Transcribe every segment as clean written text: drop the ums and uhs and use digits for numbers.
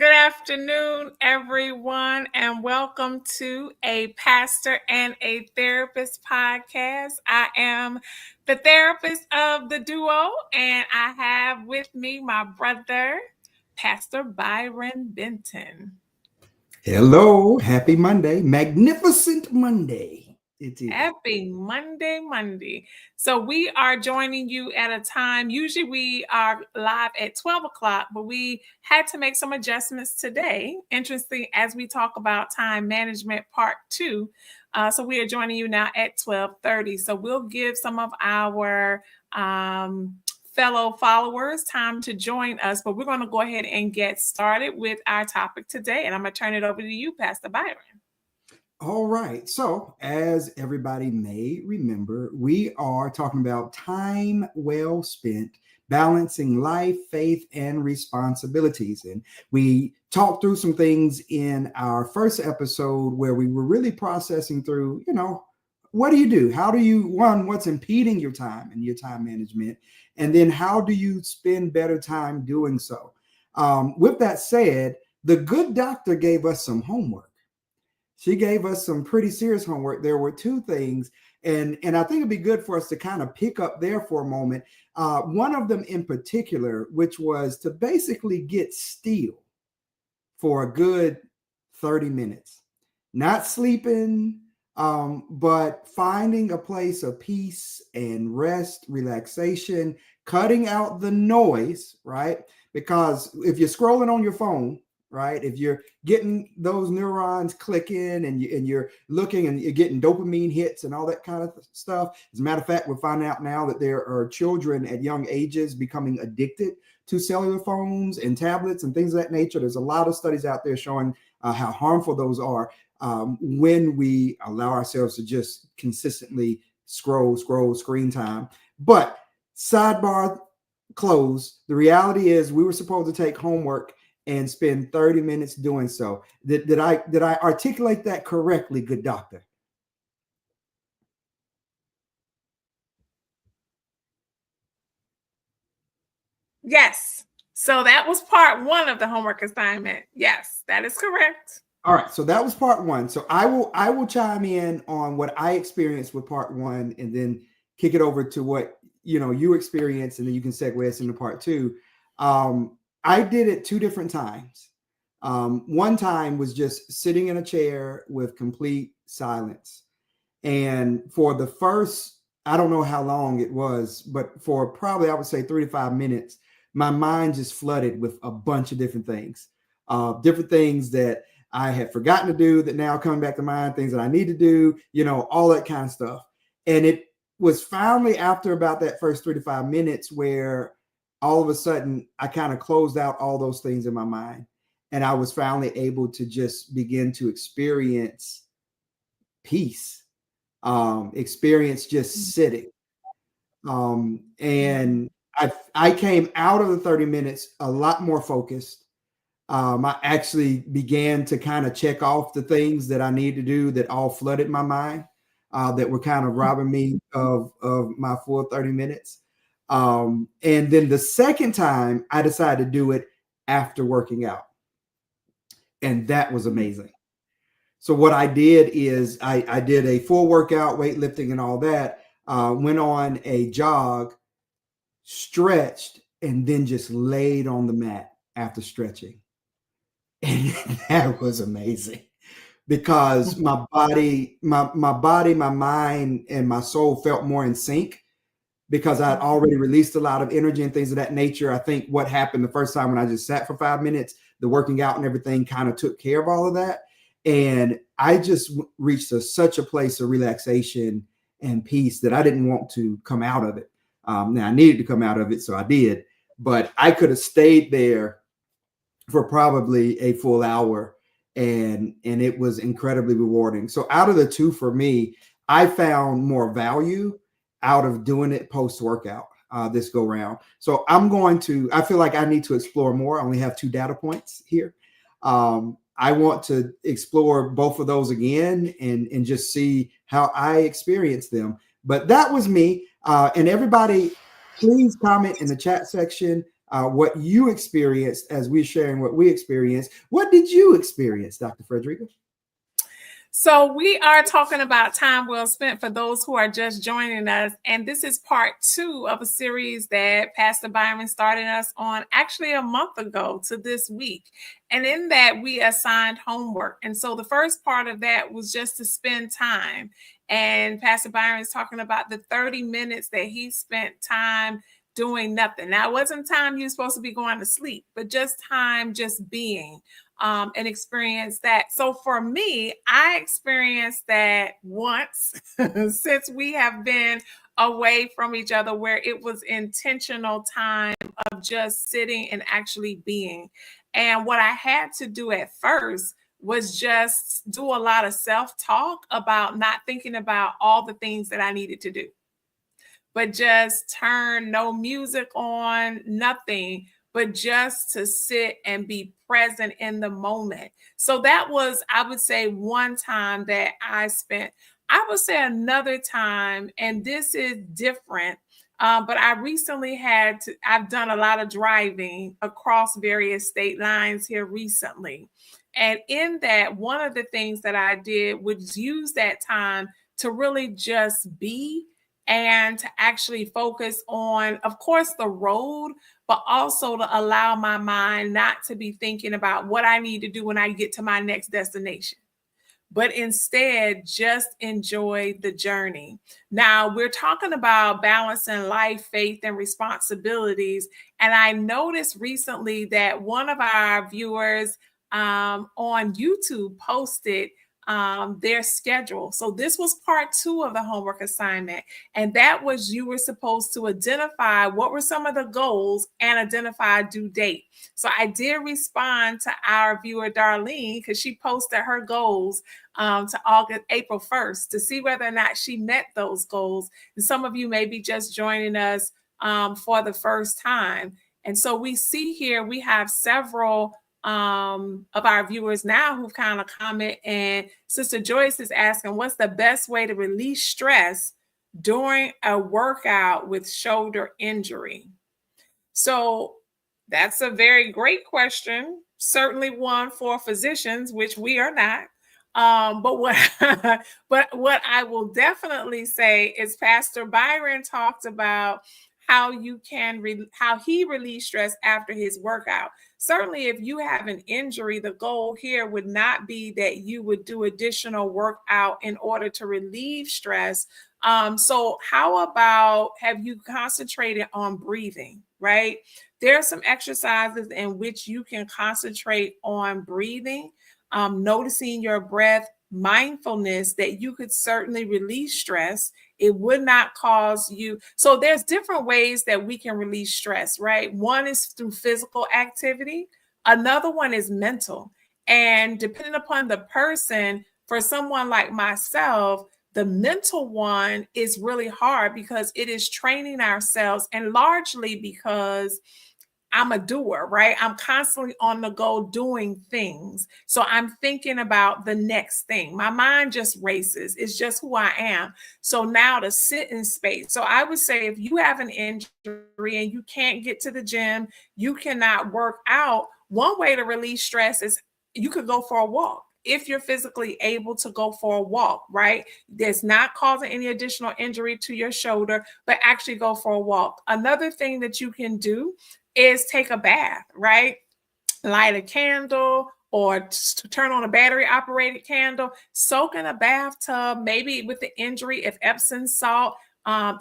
Good afternoon, everyone, and welcome to a pastor and a therapist podcast. I am the therapist of the duo, and I have with me my brother, Pastor Byron Benton. Hello, happy Monday, magnificent Monday. It is. Happy Monday. So we are joining you at a time. Usually we are live at 12 o'clock, but we had to make some adjustments today. Interesting, as we talk about time management part 2. So we are joining you now at 12:30. So we'll give some of our fellow followers time to join us, but we're going to go ahead and get started with our topic today. And I'm going to turn it over to you, Pastor Byron. All right. So, as everybody may remember, we are talking about time well spent, balancing life, faith, and responsibilities. And we talked through some things in our first episode where we were really processing through, what do you do? How do you, what's impeding your time and your time management? And then how do you spend better time doing so? With that said, the good doctor gave us some homework. She gave us some pretty serious homework. There were two things, and I think it'd be good for us to kind of pick up there for a moment. One of them in particular, which was to basically get still for a good 30 minutes, not sleeping, but finding a place of peace and rest, relaxation, cutting out the noise, right? Because if you're scrolling on your phone, right, if you're getting those neurons clicking and you're looking and you're getting dopamine hits and all that kind of stuff. As a matter of fact, we're finding out now that there are children at young ages becoming addicted to cellular phones and tablets and things of that nature. There's a lot of studies out there showing how harmful those are when we allow ourselves to just consistently scroll screen time. But sidebar closed. The reality is we were supposed to take homework and spend 30 minutes doing so. Did I articulate that correctly, good doctor? Yes. So that was part 1 of the homework assignment. Yes, that is correct. All right. So that was part 1. So I will chime in on what I experienced with part 1 and then kick it over to what you experienced, and then you can segue us into part 2. I did it 2 different times. One time was just sitting in a chair with complete silence. And for the first, I don't know how long it was, but for probably, I would say 3 to 5 minutes, my mind just flooded with a bunch of different things that I had forgotten to do that now coming back to mind, things that I need to do, all that kind of stuff. And it was finally after about that first 3 to 5 minutes where all of a sudden I kind of closed out all those things in my mind. And I was finally able to just begin to experience peace, experience just sitting. And I came out of the 30 minutes a lot more focused. I actually began to kind of check off the things that I need to do that all flooded my mind, that were kind of robbing me of my full 30 minutes. And then the second time I decided to do it after working out. And that was amazing. So what I did is I did a full workout, weightlifting and all that, went on a jog, stretched, and then just laid on the mat after stretching. And that was amazing because my body, my mind, and my soul felt more in sync because I'd already released a lot of energy and things of that nature. I think what happened the first time when I just sat for 5 minutes, the working out and everything kind of took care of all of that. And I just reached such a place of relaxation and peace that I didn't want to come out of it. Now I needed to come out of it, so I did. But I could have stayed there for probably a full hour, and it was incredibly rewarding. So out of the two, for me, I found more value out of doing it post-workout this go round. So I feel like I need to explore more. I only have 2 data points here. I want to explore both of those again and just see how I experience them. But that was me. And everybody, please comment in the chat section what you experienced as we're sharing what we experienced. What did you experience, Dr. Fredrica? So we are talking about time well spent for those who are just joining us. And this is part 2 of a series that Pastor Byron started us on actually a month ago to this week. And in that, we assigned homework. And so the first part of that was just to spend time. And Pastor Byron is talking about the 30 minutes that he spent time doing nothing. Now, it wasn't time you were supposed to be going to sleep, but just time just being. And experience that. So for me, I experienced that once since we have been away from each other, where it was intentional time of just sitting and actually being. And what I had to do at first was just do a lot of self-talk about not thinking about all the things that I needed to do, but just turn no music on, nothing, but just to sit and be present in the moment. So that was, I would say, one time that I spent. I would say another time, and this is different, but I recently I've done a lot of driving across various state lines here recently. And in that, one of the things that I did was use that time to really just be and to actually focus on, of course, the road, but also to allow my mind not to be thinking about what I need to do when I get to my next destination, but instead just enjoy the journey. Now, we're talking about balancing life, faith, and responsibilities. And I noticed recently that one of our viewers on YouTube posted their schedule. So this was part 2 of the homework assignment. And that was, you were supposed to identify what were some of the goals and identify a due date. So I did respond to our viewer, Darlene, because she posted her goals to April 1st to see whether or not she met those goals. And some of you may be just joining us for the first time. And so we see here, we have several of our viewers now who've kind of comment, and Sister Joyce is asking, what's the best way to release stress during a workout with shoulder injury? So that's a very great question. Certainly one for physicians, which we are not. But what I will definitely say is Pastor Byron talked about how how he relieves stress after his workout. Certainly, if you have an injury, the goal here would not be that you would do additional workout in order to relieve stress. So how about, have you concentrated on breathing, right? There are some exercises in which you can concentrate on breathing, noticing your breath, mindfulness, that you could certainly release stress. It would not cause you. So there's different ways that we can release stress, right? One is through physical activity. Another one is mental. And depending upon the person, for someone like myself, the mental one is really hard because it is training ourselves, and largely because I'm a doer, right? I'm constantly on the go doing things. So I'm thinking about the next thing. My mind just races. It's just who I am. So now to sit in space. So I would say if you have an injury and you can't get to the gym, you cannot work out, one way to release stress is you could go for a walk. If you're physically able to go for a walk, right? That's not causing any additional injury to your shoulder, but actually go for a walk. Another thing that you can do is take a bath, right? Light a candle or turn on a battery operated candle, soak in a bathtub, maybe with the injury, if Epsom salt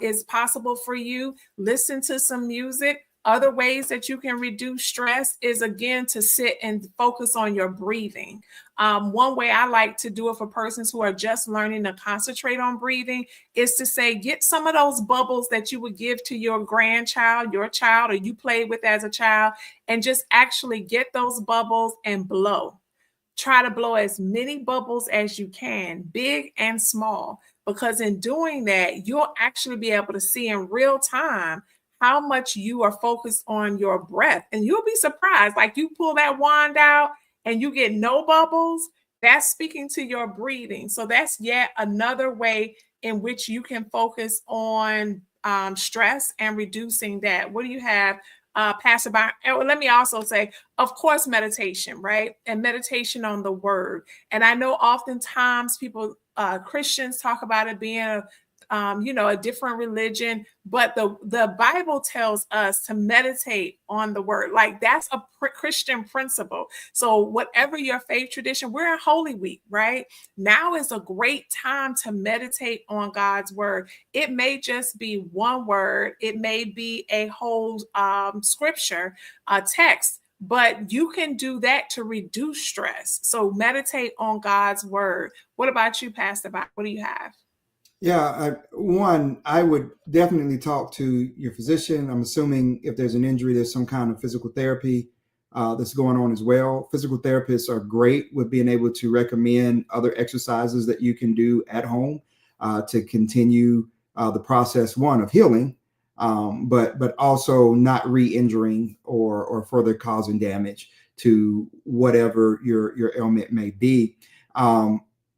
is possible for you, listen to some music. Other ways that you can reduce stress is, again, to sit and focus on your breathing. One way I like to do it for persons who are just learning to concentrate on breathing is to say, get some of those bubbles that you would give to your grandchild, your child, or you played with as a child, and just actually get those bubbles and blow. Try to blow as many bubbles as you can, big and small, because in doing that, you'll actually be able to see in real time how much you are focused on your breath. And you'll be surprised, like you pull that wand out and you get no bubbles, that's speaking to your breathing. So that's yet another way in which you can focus on stress and reducing that. What do you have, Pastor Byron. And let me also say, of course, meditation, right? And meditation on the word. And I know oftentimes people, Christians, talk about it being a different religion, but the Bible tells us to meditate on the word. Like that's a Christian principle. So whatever your faith tradition, we're in Holy Week, right? Now is a great time to meditate on God's word. It may just be one word, it may be a whole scripture, text, but you can do that to reduce stress. So meditate on God's word. What about you, Pastor Bob? What do you have? Yeah, I would definitely talk to your physician. I'm assuming if there's an injury, there's some kind of physical therapy that's going on as well. Physical therapists are great with being able to recommend other exercises that you can do at home to continue the process, one, of healing, but also not re-injuring or further causing damage to whatever your ailment may be.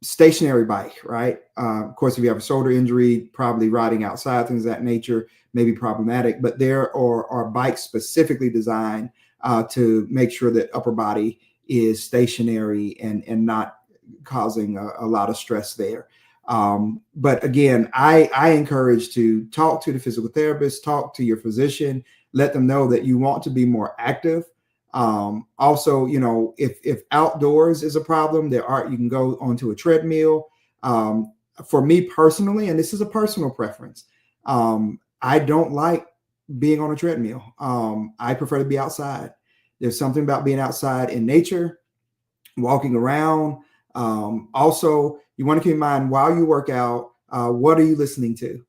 Stationary bike, right? Of course, if you have a shoulder injury, probably riding outside, things of that nature may be problematic, but there are bikes specifically designed to make sure that upper body is stationary and not causing a lot of stress there. But again, I encourage to talk to the physical therapist, talk to your physician, let them know that you want to be more active. Also, if outdoors is a problem, you can go onto a treadmill. For me personally, and this is a personal preference, I don't like being on a treadmill. I prefer to be outside. There's something about being outside in nature, walking around. Also, you want to keep in mind while you work out, what are you listening to?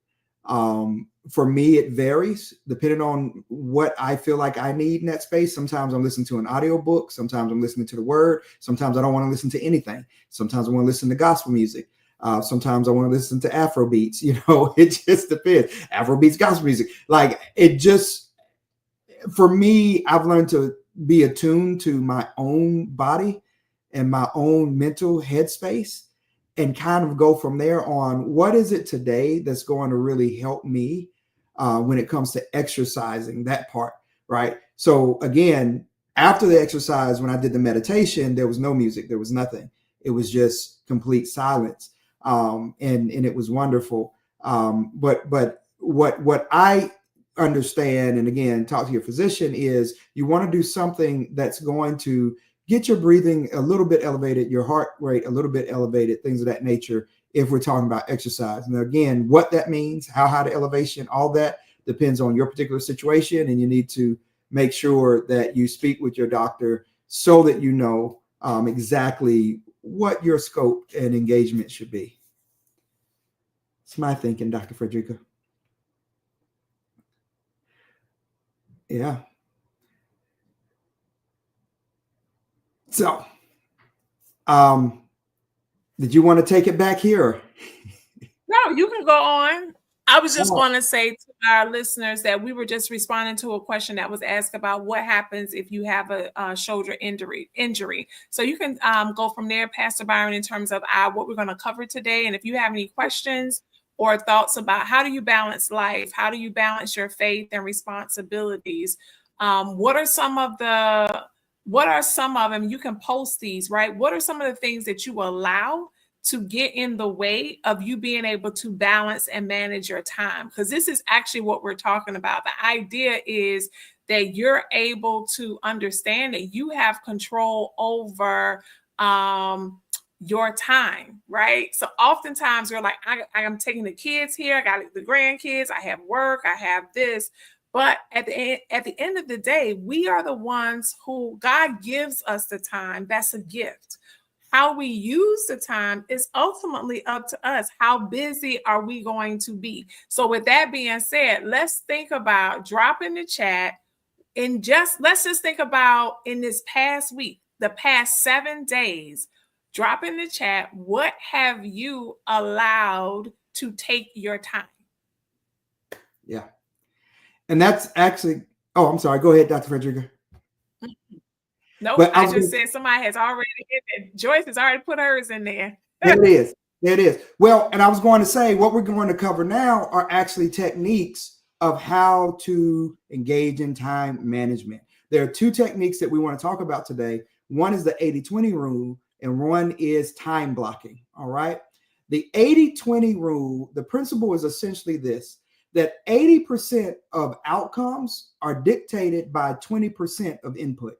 For me, it varies depending on what I feel like I need in that space. Sometimes I'm listening to an audiobook. Sometimes I'm listening to the word. Sometimes I don't want to listen to anything. Sometimes I want to listen to gospel music. Sometimes I want to listen to Afro beats. It just depends. Afro beats, gospel music. Like it just, for me, I've learned to be attuned to my own body and my own mental headspace and kind of go from there on what is it today that's going to really help me when it comes to exercising, that part, right? So again, after the exercise, when I did the meditation, there was no music, there was nothing. It was just complete silence. And it was wonderful. But what I understand, and again, talk to your physician, is you want to do something that's going to get your breathing a little bit elevated, your heart rate a little bit elevated, things of that nature, if we're talking about exercise. Now, again, what that means, how high the elevation, all that depends on your particular situation. And you need to make sure that you speak with your doctor so that you know exactly what your scope and engagement should be. It's my thinking, Dr. Fredrica. Yeah. So, did you want to take it back here? No, you can go on. I was just going to say to our listeners that we were just responding to a question that was asked about what happens if you have a shoulder injury. So you can go from there, Pastor Byron, in terms of what we're going to cover today. And if you have any questions or thoughts about how do you balance life, how do you balance your faith and responsibilities, what are some of them? You can post these, right? What are some of the things that you allow to get in the way of you being able to balance and manage your time? Because this is actually what we're talking about. The idea is that you're able to understand that you have control over your time, right? So oftentimes you're like, I am taking the kids here, I got the grandkids, I have work, I have this. But at the end of the day, we are the ones who God gives us the time. That's a gift. How we use the time is ultimately up to us. How busy are we going to be? So with that being said, let's think about, drop in the chat, and let's just think about in this past week, the past 7 days, drop in the chat, what have you allowed to take your time? Yeah. And that's actually, oh, I'm sorry. Go ahead, Dr. Fredrica. Nope, I just said somebody has already hit it. Joyce has already put hers in there. There it is. There it is. Well, and I was going to say what we're going to cover now are actually techniques of how to engage in time management. There are two techniques that we want to talk about today. One is the 80-20 rule, and one is time blocking. All right. The 80-20 rule, the principle is essentially this, that 80% of outcomes are dictated by 20% of input.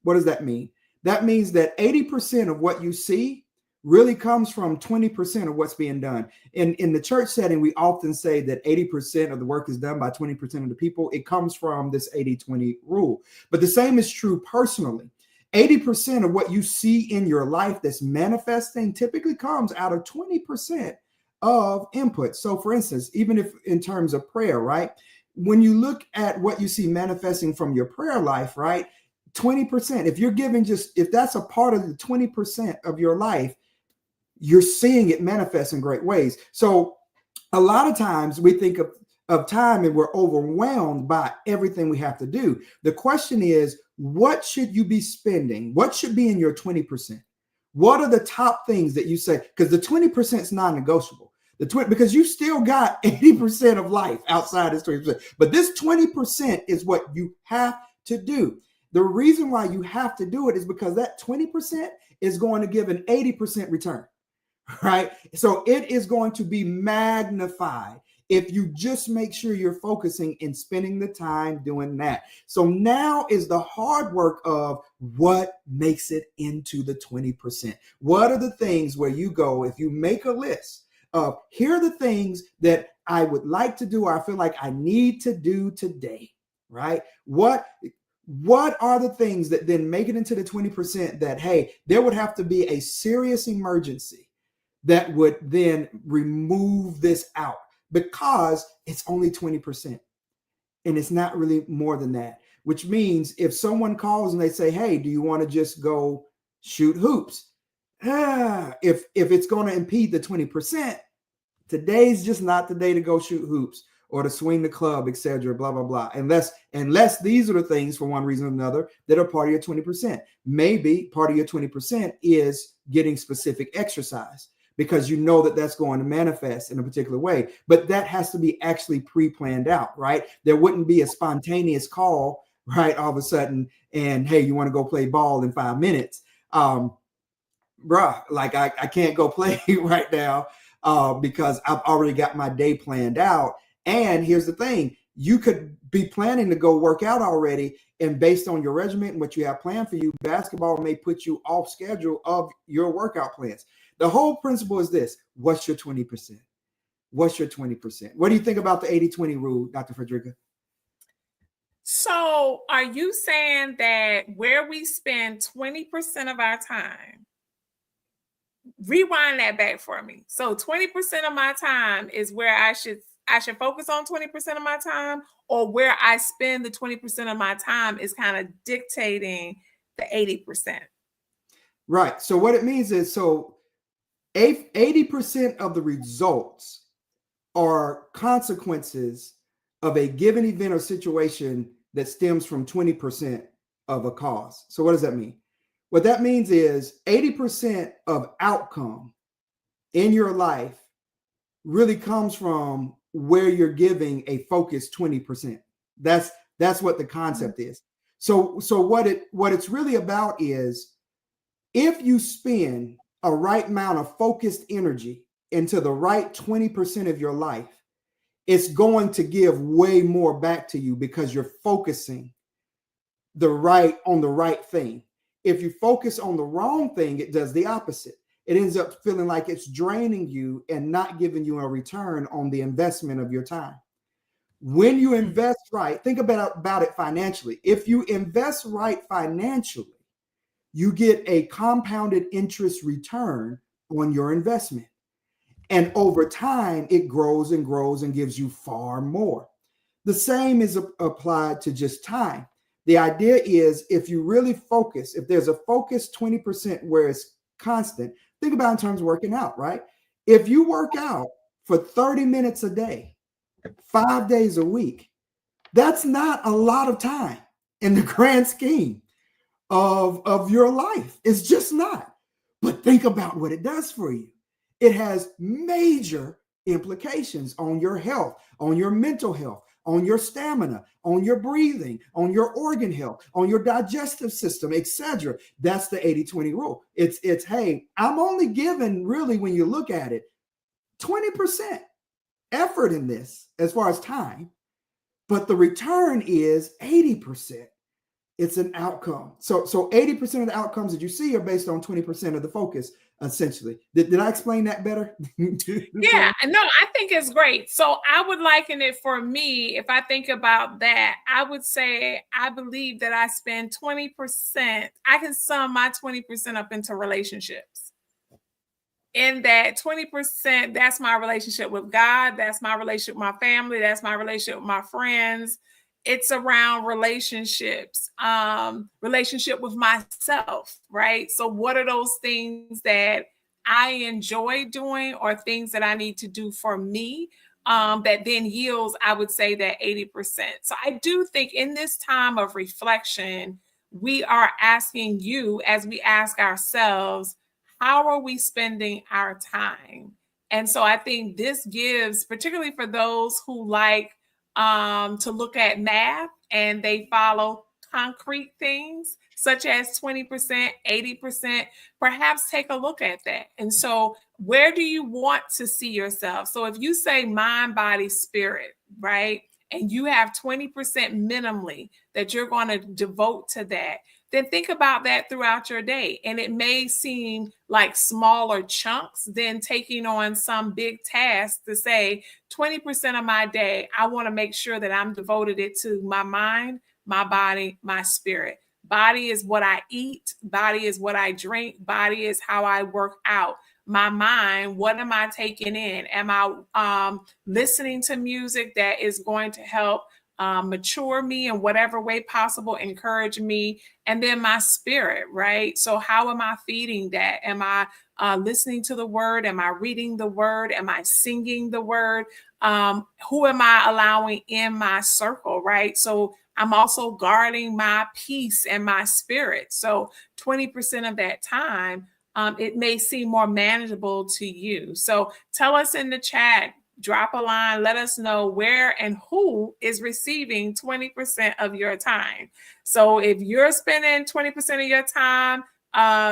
What does that mean? That means that 80% of what you see really comes from 20% of what's being done. In the church setting, we often say that 80% of the work is done by 20% of the people. It comes from this 80-20 rule. But the same is true personally. 80% of what you see in your life that's manifesting typically comes out of 20% of input. So for instance, even if in terms of prayer, right? When you look at what you see manifesting from your prayer life, right? 20%, if you're giving if that's a part of the 20% of your life, you're seeing it manifest in great ways. So a lot of times we think of time and we're overwhelmed by everything we have to do. The question is, what should you be spending? What should be in your 20%? What are the top things that you say? Because the 20% is non-negotiable. Because you still got 80% of life outside this 20%. But this 20% is what you have to do. The reason why you have to do it is because that 20% is going to give an 80% return, right? So it is going to be magnified if you just make sure you're focusing and spending the time doing that. So now is the hard work of what makes it into the 20%. What are the things where you go, if you make a list of here are the things that I would like to do, or I feel like I need to do today, right? What are the things that then make it into the 20% that, hey, there would have to be a serious emergency that would then remove this out, because it's only 20% and it's not really more than that, which means if someone calls and they say, hey, do you want to just go shoot hoops? If it's going to impede the 20%, today's just not the day to go shoot hoops or to swing the club, etc., blah, blah, blah. Unless these are the things for one reason or another that are part of your 20%. Maybe part of your 20% is getting specific exercise, because you know that that's going to manifest in a particular way. But that has to be actually pre-planned out, right? There wouldn't be a spontaneous call, right, all of a sudden, and hey, you want to go play ball in 5 minutes? Like I can't go play right now because I've already got my day planned out. And here's the thing, you could be planning to go work out already, and based on your regimen and what you have planned for you, basketball may put you off schedule of your workout plans. The whole principle is this: what's your 20%? What's your 20%? What do you think about the 80-20 rule, Dr. Fredrica? So are you saying that where we spend 20% of our time, rewind that back for me. So 20% of my time is where I should focus on 20% of my time, or where I spend the 20% of my time is kind of dictating the 80%? Right. So what it means is, 80% of the results are consequences of a given event or situation that stems from 20% of a cause. So what does that mean? What that means is 80% of outcome in your life really comes from where you're giving a focused 20%. That's what the concept is. So what it's really about is, if you spend a right amount of focused energy into the right 20% of your life, it's going to give way more back to you because you're focusing on the right thing. If you focus on the wrong thing, it does the opposite. It ends up feeling like it's draining you and not giving you a return on the investment of your time. When you invest right, think about it financially. If you invest right financially, you get a compounded interest return on your investment. And over time, it grows and grows and gives you far more. The same is applied to just time. The idea is, if you really focus, if there's a focused 20% where it's constant, think about in terms of working out, right? If you work out for 30 minutes a day, 5 days a week, that's not a lot of time in the grand scheme of your life. It's just not. But think about what it does for you. It has major implications on your health, on your mental health, on your stamina, on your breathing, on your organ health, on your digestive system, etc. That's the 80-20 rule. It's hey, I'm only given, really, when you look at it, 20% effort in this as far as time, but the return is 80%. It's an outcome. So 80% of the outcomes that you see are based on 20% of the focus, essentially. Did I explain that better? Yeah, no, I think it's great. So I would liken it, for me, if I think about that, I would say I believe that I spend 20%. I can sum my 20% up into relationships. In that 20%, that's my relationship with God, that's my relationship with my family, that's my relationship with my friends. It's around relationships, relationship with myself, right? So what are those things that I enjoy doing, or things that I need to do for me, that then yields, I would say, that 80%. So I do think in this time of reflection, we are asking you, as we ask ourselves, how are we spending our time? And so I think this gives, particularly for those who like to look at math and they follow concrete things such as 20%, 80%, perhaps take a look at that. And so where do you want to see yourself? So if you say mind, body, spirit, right? And you have 20% minimally that you're going to devote to that, then think about that throughout your day. And it may seem like smaller chunks than taking on some big task to say 20% of my day, I want to make sure that I'm devoted it to my mind, my body, my spirit. Body is what I eat. Body is what I drink. Body is how I work out. My mind, what am I taking in? Am I listening to music that is going to help mature me in whatever way possible, encourage me? And then my spirit, right? So how am I feeding that? Am I listening to the word? Am I reading the word? Am I singing the word? Who am I allowing in my circle, right? So I'm also guarding my peace and my spirit. So 20% of that time, it may seem more manageable to you. So tell us in the chat, drop a line, let us know where and who is receiving 20% of your time. So if you're spending 20% of your time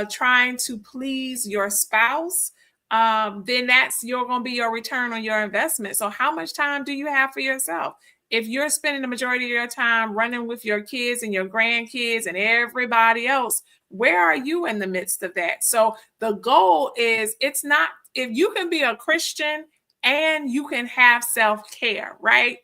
trying to please your spouse, then that's going to be your return on your investment. So how much time do you have for yourself? If you're spending the majority of your time running with your kids and your grandkids and everybody else, where are you in the midst of that? So the goal is, it's not, if you can be a Christian and you can have self-care, right?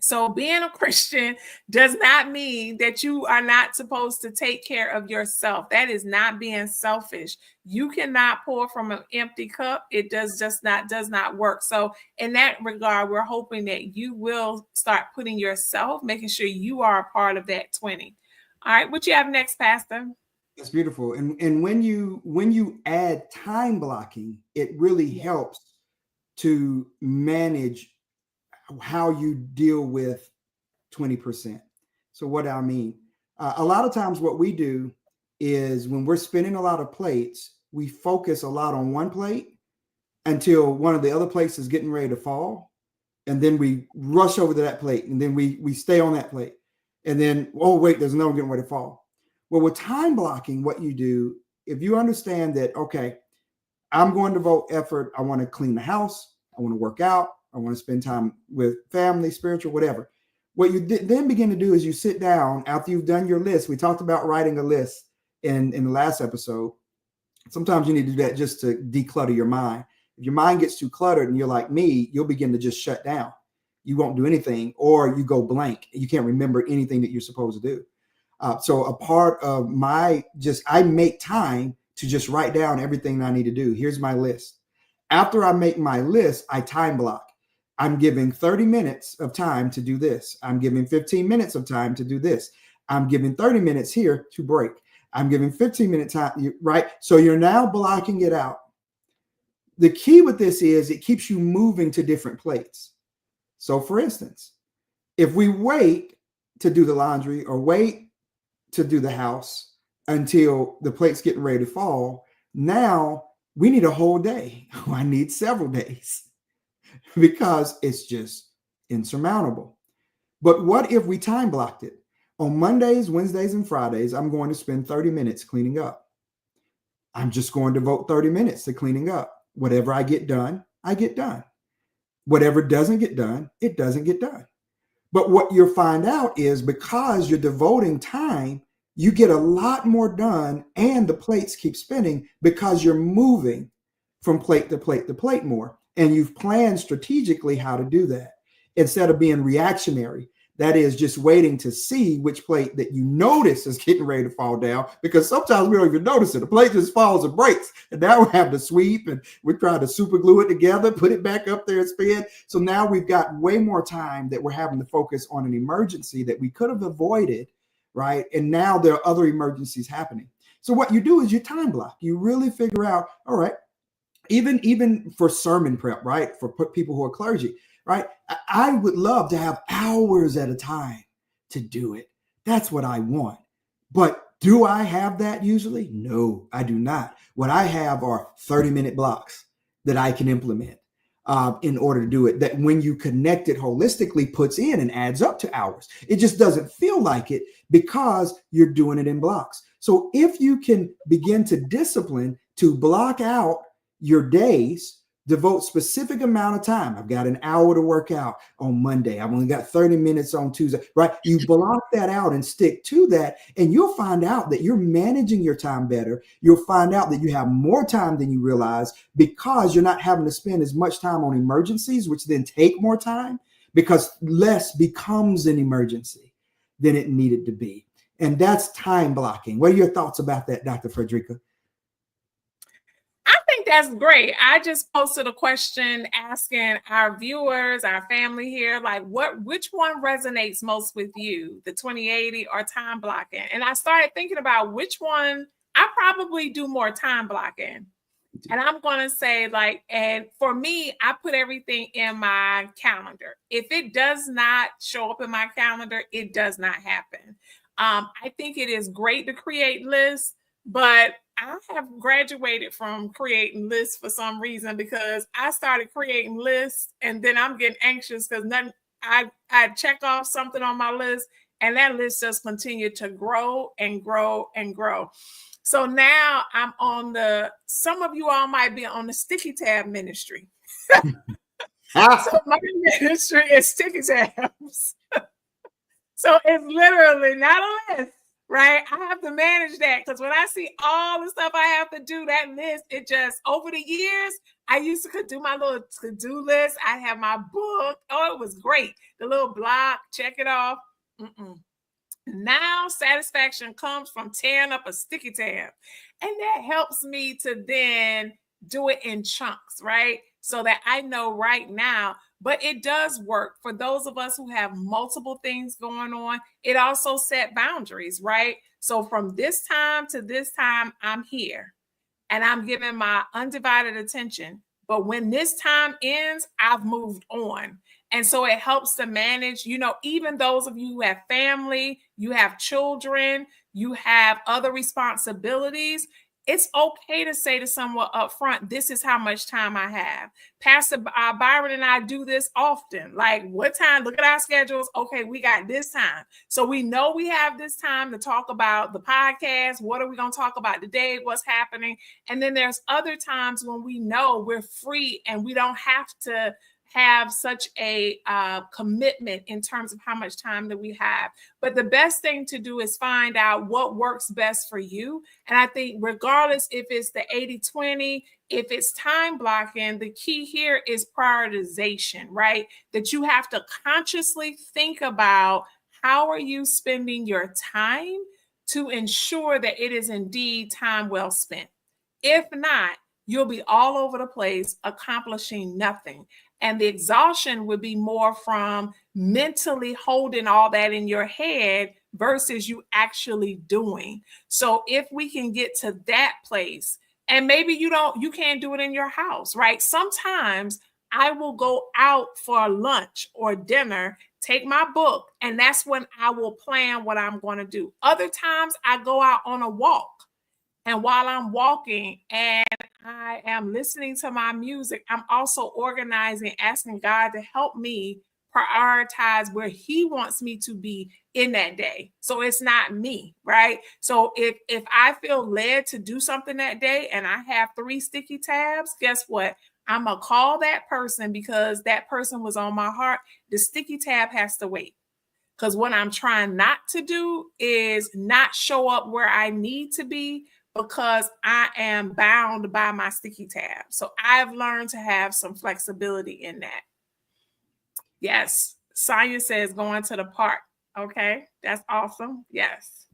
So being a Christian does not mean that you are not supposed to take care of yourself. That is not being selfish. You cannot pour from an empty cup. It does not work. So in that regard, we're hoping that you will start putting yourself, making sure you are a part of that 20. All right, what you have next, Pastor? That's beautiful. And when you add time blocking, it really helps to manage how you deal with 20%. So what do I mean? A lot of times what we do is, when we're spinning a lot of plates, we focus a lot on one plate until one of the other plates is getting ready to fall. And then we rush over to that plate, and then we stay on that plate. And then, oh, wait, there's another one getting ready to fall. Well, with time blocking, what you do, if you understand that, okay, I'm going to devote effort. I want to clean the house. I want to work out. I want to spend time with family, spiritual, whatever. What you then begin to do is you sit down after you've done your list. We talked about writing a list in the last episode. Sometimes you need to do that just to declutter your mind. If your mind gets too cluttered and you're like me, you'll begin to just shut down. You won't do anything, or you go blank. You can't remember anything that you're supposed to do. So a part of I make time to just write down everything I need to do. Here's my list. After I make my list, I time block. I'm giving 30 minutes of time to do this. I'm giving 15 minutes of time to do this. I'm giving 30 minutes here to break. I'm giving 15 minute time, right? So you're now blocking it out. The key with this is it keeps you moving to different plates. So for instance, if we wait to do the laundry or wait to do the house until the plate's getting ready to fall, now we need a whole day. I need several days. because it's just insurmountable. But what if we time blocked it? On Mondays, Wednesdays, and Fridays, I'm going to spend 30 minutes cleaning up. I'm just going to devote 30 minutes to cleaning up. Whatever I get done, I get done. Whatever doesn't get done, it doesn't get done. But what you'll find out is because you're devoting time, you get a lot more done and the plates keep spinning because you're moving from plate to plate to plate more. And you've planned strategically how to do that instead of being reactionary. That is just waiting to see which plate that you notice is getting ready to fall down, because sometimes we don't even notice it. The plate just falls and breaks. And now we have to sweep and we're trying to super glue it together, put it back up there and spin. So now we've got way more time that we're having to focus on an emergency that we could have avoided, right? And now there are other emergencies happening. So what you do is you time block. You really figure out, all right, even for sermon prep, right? For people who are clergy, right? I would love to have hours at a time to do it. That's what I want. But do I have that usually? No, I do not. What I have are 30-minute blocks that I can implement in order to do it. That when you connect it holistically, puts in and adds up to hours. It just doesn't feel like it because you're doing it in blocks. So if you can begin to discipline to block out your days, devote specific amount of time. I've got an hour to work out on Monday. I've only got 30 minutes on Tuesday, right? You block that out and stick to that, and you'll find out that you're managing your time better. You'll find out that you have more time than you realize because you're not having to spend as much time on emergencies, which then take more time because less becomes an emergency than it needed to be. And that's time blocking. What are your thoughts about that, Dr. Fredrica? That's great. I just posted a question asking our viewers, our family here, like which one resonates most with you, the 2080 or time blocking? And I started thinking about which one. I probably do more time blocking. And I'm going to say and for me, I put everything in my calendar. If it does not show up in my calendar, it does not happen. I think it is great to create lists, but I have graduated from creating lists for some reason, because I started creating lists and then I'm getting anxious because I check off something on my list and that list just continued to grow and grow and grow. So now I'm on some of you all might be on the sticky tab ministry. So my ministry is sticky tabs. So it's literally not a list. Right? I have to manage that because when I see all the stuff I have to do, that list, it just, over the years, I used to do my little to-do list. I have my book. Oh, it was great. The little block, check it off. Now satisfaction comes from tearing up a sticky tab. And that helps me to then do it in chunks, right? So that I know right now. But it does work for those of us who have multiple things going on. It also set boundaries, right? So from this time to this time, I'm here and I'm giving my undivided attention. But when this time ends, I've moved on. And so it helps to manage, even those of you who have family, you have children, you have other responsibilities. It's okay to say to someone up front, this is how much time I have. Pastor Byron and I do this often. Like, what time? Look at our schedules. Okay, we got this time. So we know we have this time to talk about the podcast. What are we going to talk about today? What's happening? And then there's other times when we know we're free and we don't have to have such a commitment in terms of how much time that we have. But the best thing to do is find out what works best for you. And I think regardless if it's the 80-20, if it's time blocking, the key here is prioritization, right? That you have to consciously think about how are you spending your time to ensure that it is indeed time well spent. If not, you'll be all over the place accomplishing nothing. And the exhaustion would be more from mentally holding all that in your head versus you actually doing. So if we can get to that place, and maybe you can't do it in your house, right? Sometimes I will go out for lunch or dinner, take my book, and that's when I will plan what I'm going to do. Other times I go out on a walk. And while I'm walking and I am listening to my music. I'm also organizing, asking God to help me prioritize where he wants me to be in that day. So it's not me, right? So if I feel led to do something that day and I have 3 sticky tabs, guess what? I'm going to call that person because that person was on my heart. The sticky tab has to wait. Because what I'm trying not to do is not show up where I need to be because I am bound by my sticky tab. So I've learned to have some flexibility in that. Yes. Sonia says going to the park. Okay. That's awesome. Yes.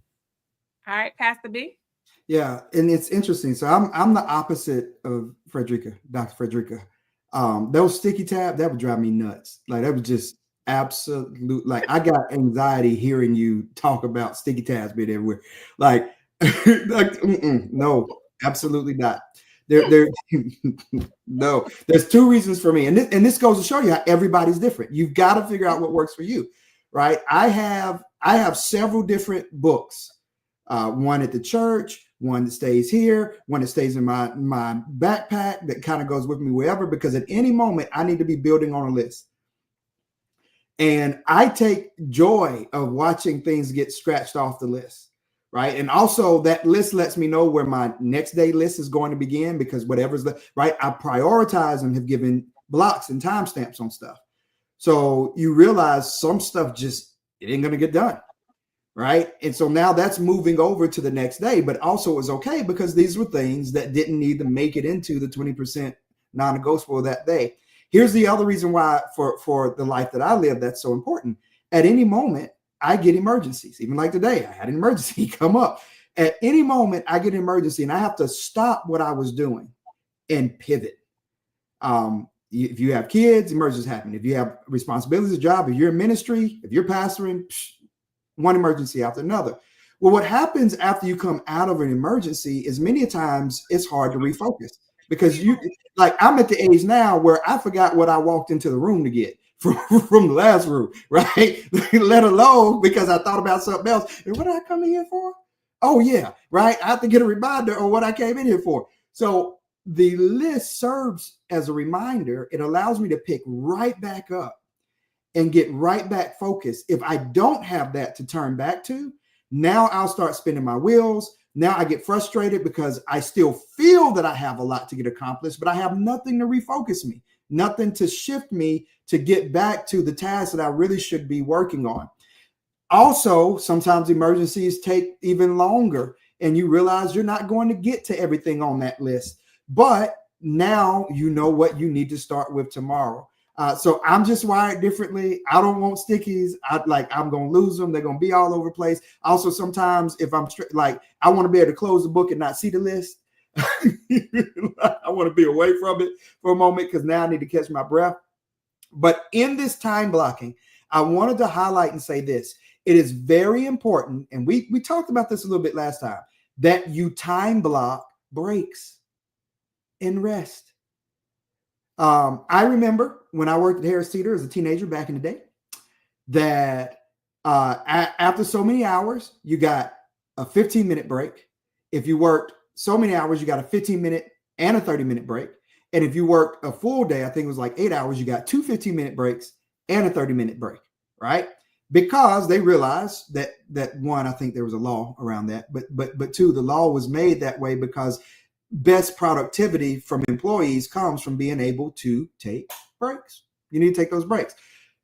All right, Pastor B. Yeah, and it's interesting. So I'm the opposite of Fredrica, Dr. Fredrica. Those sticky tab, that would drive me nuts. Like that was just absolute. Like I got anxiety hearing you talk about sticky tabs being everywhere. Like, like no, absolutely not. There, no. There's 2 reasons for me, and this goes to show you how everybody's different. You've got to figure out what works for you, right? I have several different books. One at the church, one that stays here, one that stays in my backpack that kind of goes with me wherever, because at any moment I need to be building on a list. And I take joy of watching things get scratched off the list, right? And also that list lets me know where my next day list is going to begin, because whatever's the right, I prioritize and have given blocks and timestamps on stuff. So you realize some stuff just, it ain't going to get done. Right. And so now that's moving over to the next day, but also it was okay because these were things that didn't need to make it into the 20% non-negotiable that day. Here's the other reason why for the life that I live, that's so important. At any moment, I get emergencies. Even like today, I had an emergency come up. At any moment, I get an emergency and I have to stop what I was doing and pivot. If you have kids, emergencies happen. If you have responsibilities, a job, if you're in ministry, if you're pastoring, one emergency after another. Well, what happens after you come out of an emergency is many times it's hard to refocus, because you, like, I'm at the age now where I forgot what I walked into the room to get from the last room, right? Let alone because I thought about something else. And what did I come in here for? Oh yeah, right. I have to get a reminder on what I came in here for. So the list serves as a reminder. It allows me to pick right back up and get right back focused. If I don't have that to turn back to, now I'll start spinning my wheels. Now I get frustrated because I still feel that I have a lot to get accomplished, but I have nothing to refocus me, nothing to shift me to get back to the task that I really should be working on. Also, sometimes emergencies take even longer and you realize you're not going to get to everything on that list, but now you know what you need to start with tomorrow. So I'm just wired differently. I don't want stickies. I'm going to lose them. They're going to be all over the place. Also, sometimes if I'm I want to be able to close the book and not see the list. I want to be away from it for a moment because now I need to catch my breath. But in this time blocking, I wanted to highlight and say this. It is very important, and we talked about this a little bit last time, that you time block breaks and rest. I remember when I worked at Harris Teeter as a teenager back in the day, that after so many hours, you got a 15-minute break. If you worked so many hours, you got a 15-minute and a 30-minute break. And if you worked a full day, I think it was like 8 hours, you got 2 15-minute breaks and a 30-minute break, right? Because they realized that one, I think there was a law around that, but two, the law was made that way because best productivity from employees comes from being able to take breaks. You need to take those breaks.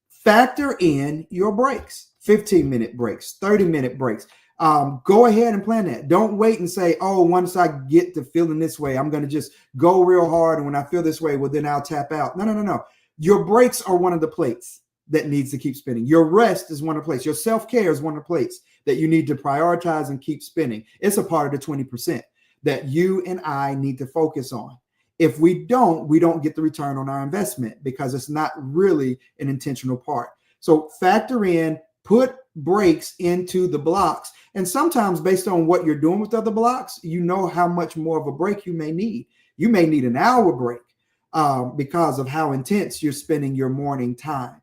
Factor in your breaks, 15-minute breaks, 30-minute breaks. Go ahead and plan that. Don't wait and say, oh, once I get to feeling this way, I'm going to just go real hard. And when I feel this way, well, then I'll tap out. No. Your breaks are one of the plates that needs to keep spinning. Your rest is one of the plates. Your self-care is one of the plates that you need to prioritize and keep spinning. It's a part of the 20% that you and I need to focus on. If we don't get the return on our investment because it's not really an intentional part. So factor in, put breaks into the blocks. And sometimes based on what you're doing with other blocks, you know how much more of a break you may need. You may need an hour break because of how intense you're spending your morning time.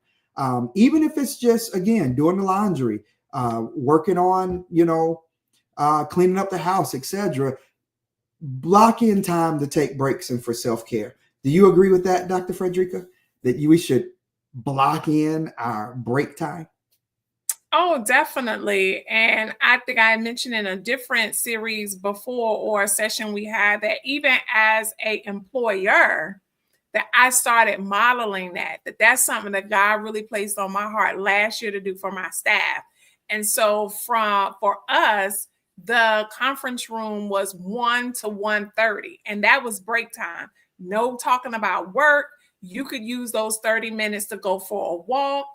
Even if it's just, again, doing the laundry, working on, cleaning up the house, etc. block in time to take breaks and for self-care. Do you agree with that, Dr. Fredrica, that we should block in our break time? Oh, definitely. And I think I mentioned in a different series before, or a session we had, that even as a employer, that I started modeling that's something that God really placed on my heart last year to do for my staff. And so for us, the conference room was 1 to 1:30, and that was break time. No talking about work. You could use those 30 minutes to go for a walk,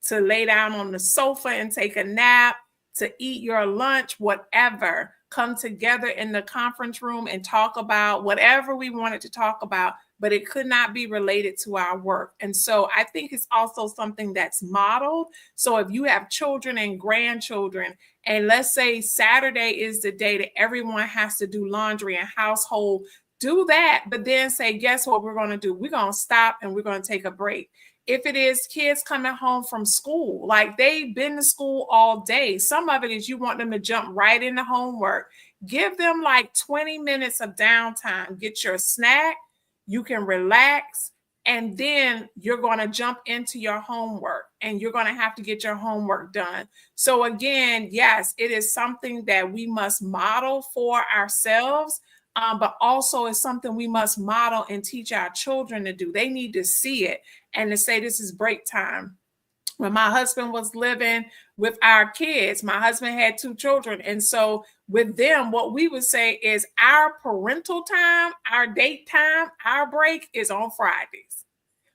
to lay down on the sofa and take a nap, to eat your lunch, whatever. Come together in the conference room and talk about whatever we wanted to talk about, but it could not be related to our work. And so I think it's also something that's modeled. So if you have children and grandchildren, and let's say Saturday is the day that everyone has to do laundry and household, do that, but then say, guess what we're going to do? We're going to stop and we're going to take a break. If it is kids coming home from school, like they've been to school all day, some of it is you want them to jump right into homework. Give them like 20 minutes of downtime. Get your snack, you can relax, and then you're going to jump into your homework, and you're going to have to get your homework done. So again, yes, it is something that we must model for ourselves. But also it's something we must model and teach our children to do. They need to see it and to say, this is break time. When my husband was living with our kids, my husband had 2 children. And so with them, what we would say is our parental time, our date time, our break is on Fridays.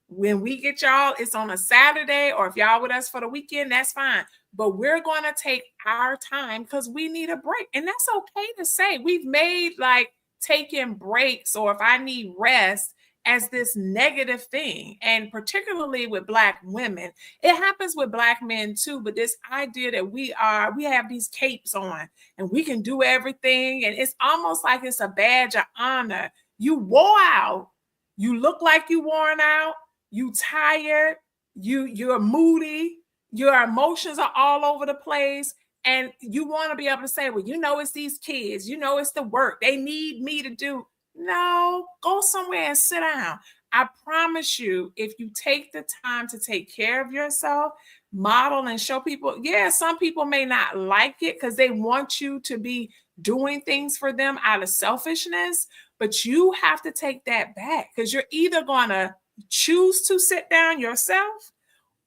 When we get y'all, it's on a Saturday, or if y'all with us for the weekend, that's fine. But we're going to take our time because we need a break. And that's okay to say. We've made like taking breaks, or if I need rest, as this negative thing. And particularly with Black women, it happens with Black men too, but this idea that we have these capes on and we can do everything, and it's almost like it's a badge of honor. You wore out, you look like you worn out, you tired, you're moody, your emotions are all over the place. And you want to be able to say, well, it's these kids, it's the work they need me to do. No, go somewhere and sit down. I promise you, if you take the time to take care of yourself, model and show people, some people may not like it because they want you to be doing things for them out of selfishness, but you have to take that back, because you're either going to choose to sit down yourself,